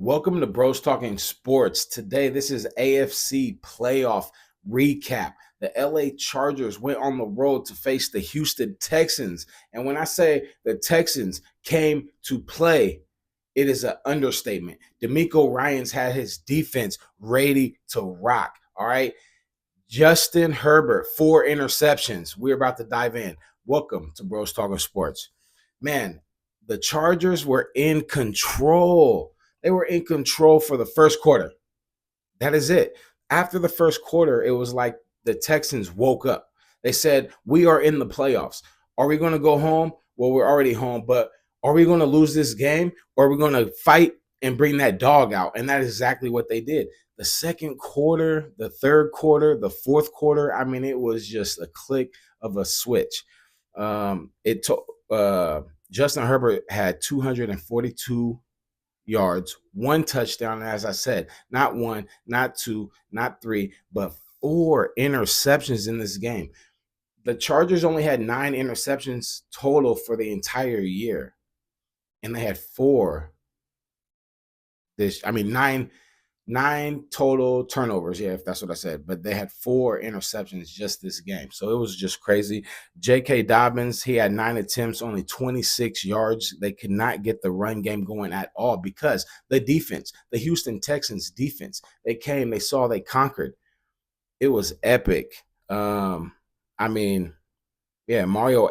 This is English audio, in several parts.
Welcome to Bros Talking Sports. Today, this is AFC playoff recap. The LA Chargers went on the road to face the Houston Texans. And when I say the Texans came to play, it is an understatement. DeMeco Ryans had his defense ready to rock. All right. Justin Herbert, 4 interceptions. We're about to dive in. Welcome to Bros Talking Sports. Man, the Chargers were in control. They were in control for the first quarter. That is it. After the first quarter, it was like the Texans woke up. They said, we are in the playoffs. Are we going to go home? Well, we're already home, but are we going to lose this game, or are we going to fight and bring that dog out? And that is exactly what they did. The second quarter, the third quarter, the fourth quarter, I mean, it was just a click of a switch. Justin Herbert had 242 yards, 1 touchdown. And as I said, not 1, not 2, not 3, but 4 interceptions in this game. The Chargers only had 9 interceptions total for the entire year, and they had 4 nine total turnovers. Yeah, if that's what I said. But they had 4 interceptions just this game. So it was just crazy. J.K. Dobbins, he had 9 attempts, only 26 yards. They could not get the run game going at all because the defense, the Houston Texans defense, they came, they saw, they conquered. It was epic. Mario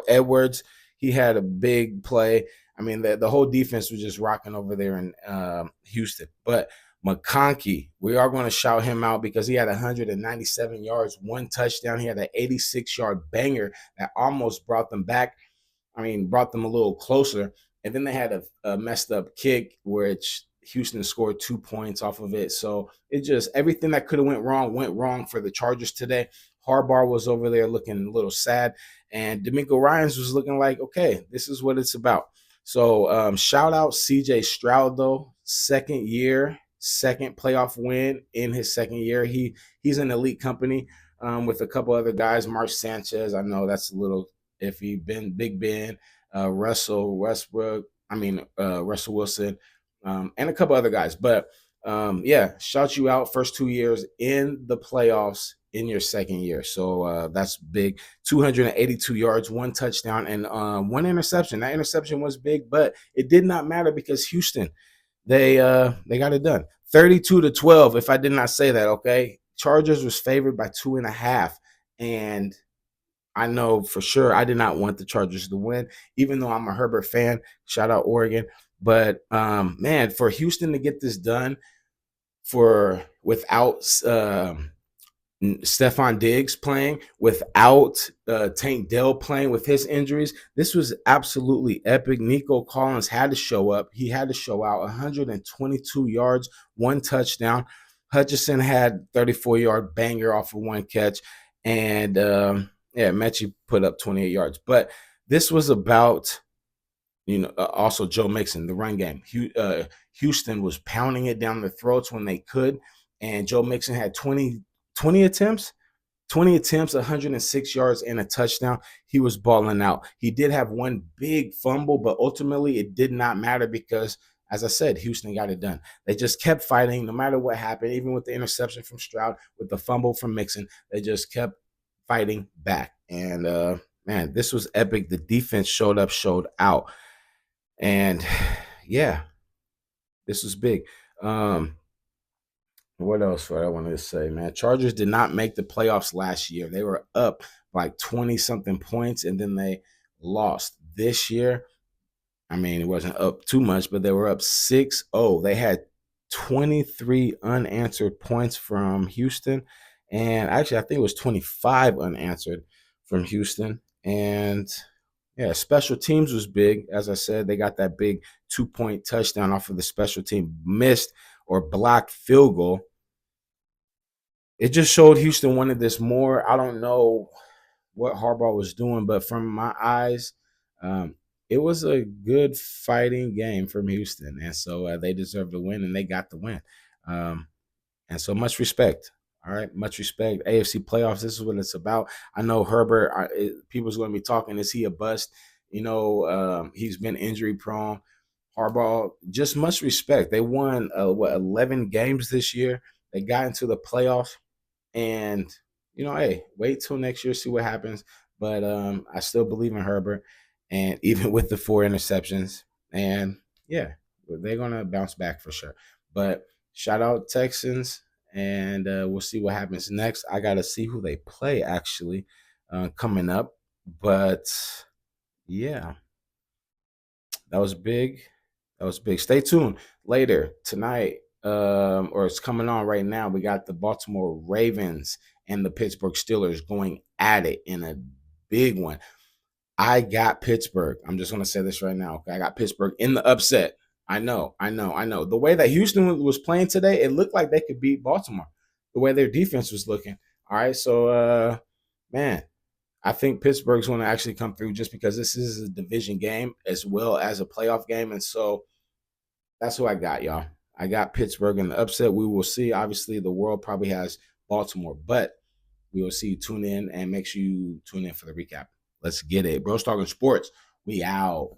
Edwards, he had a big play. I mean, the whole defense was just rocking over there in Houston. But McConkey, we are going to shout him out because he had 197 yards, 1 touchdown. He had an 86-yard banger that almost brought them back. Brought them a little closer. And then they had a messed up kick, which Houston scored 2 points off of it. So it just, everything that could have went wrong for the Chargers today. Harbaugh was over there looking a little sad. And DeMeco Ryans was looking like, okay, this is what it's about. So shout out CJ Stroud, though, second playoff win in his second year. He's in elite company with a couple other guys. Mark Sanchez, I know that's a little iffy. Big Ben, Russell Wilson, and a couple other guys. But shout you out. First 2 years in the playoffs in your second year. So that's big. 282 yards, 1 touchdown, and 1 interception. That interception was big, but it did not matter because Houston, they got it done. 32-12, if I did not say that, okay? Chargers was favored by 2.5, and I know for sure I did not want the Chargers to win, even though I'm a Herbert fan. Shout out Oregon. But, for Houston to get this done without Stephon Diggs playing, without Tank Dell playing with his injuries, this was absolutely epic. Nico Collins had to show up. He had to show out. 122 yards, 1 touchdown. Hutchinson had 34-yard banger off of 1 catch. And, Mechie put up 28 yards. But this was about, also Joe Mixon, the run game. Houston was pounding it down their throats when they could. And Joe Mixon had 20 attempts, 106 yards, and a touchdown. He was balling out. He did have 1 big fumble, but ultimately it did not matter because, as I said, Houston got it done. They just kept fighting no matter what happened, even with the interception from Stroud, with the fumble from Mixon. They just kept fighting back. And, this was epic. The defense showed out. And, this was big. What else I wanted to say, man? Chargers did not make the playoffs last year. They were up like 20-something points, and then they lost. This year, it wasn't up too much, but they were up 6-0. They had 23 unanswered points from Houston, and actually I think it was 25 unanswered from Houston. And, special teams was big. As I said, they got that big 2-point touchdown off of the special team missed or blocked field goal. It just showed Houston wanted this more. I don't know what Harbaugh was doing, but from my eyes, it was a good fighting game from Houston. And so they deserved to win, and they got the win. And so much respect. All right, much respect. AFC playoffs, this is what it's about. I know Herbert, people's going to be talking, is he a bust? He's been injury prone. Harbaugh, just much respect. They won 11 games this year. They got into the playoffs, and hey, wait till next year, see what happens. But I still believe in Herbert, and even with the 4 interceptions, and yeah, they're gonna bounce back for sure. But shout out Texans, and we'll see what happens next. I gotta see who they play actually coming up, but yeah, that was big. That was big. Stay tuned later tonight, or it's coming on right now. We got the Baltimore Ravens and the Pittsburgh Steelers going at it in a big one. I got Pittsburgh. I'm just going to say this right now. Okay? I got Pittsburgh in the upset. I know. The way that Houston was playing today, it looked like they could beat Baltimore. The way their defense was looking. All right. So, man, I think Pittsburgh's going to actually come through just because this is a division game as well as a playoff game. And so that's who I got, y'all. I got Pittsburgh in the upset. We will see. Obviously, the world probably has Baltimore, but we will see. Tune in and make sure you tune in for the recap. Let's get it. Bros Talking Sports. We out.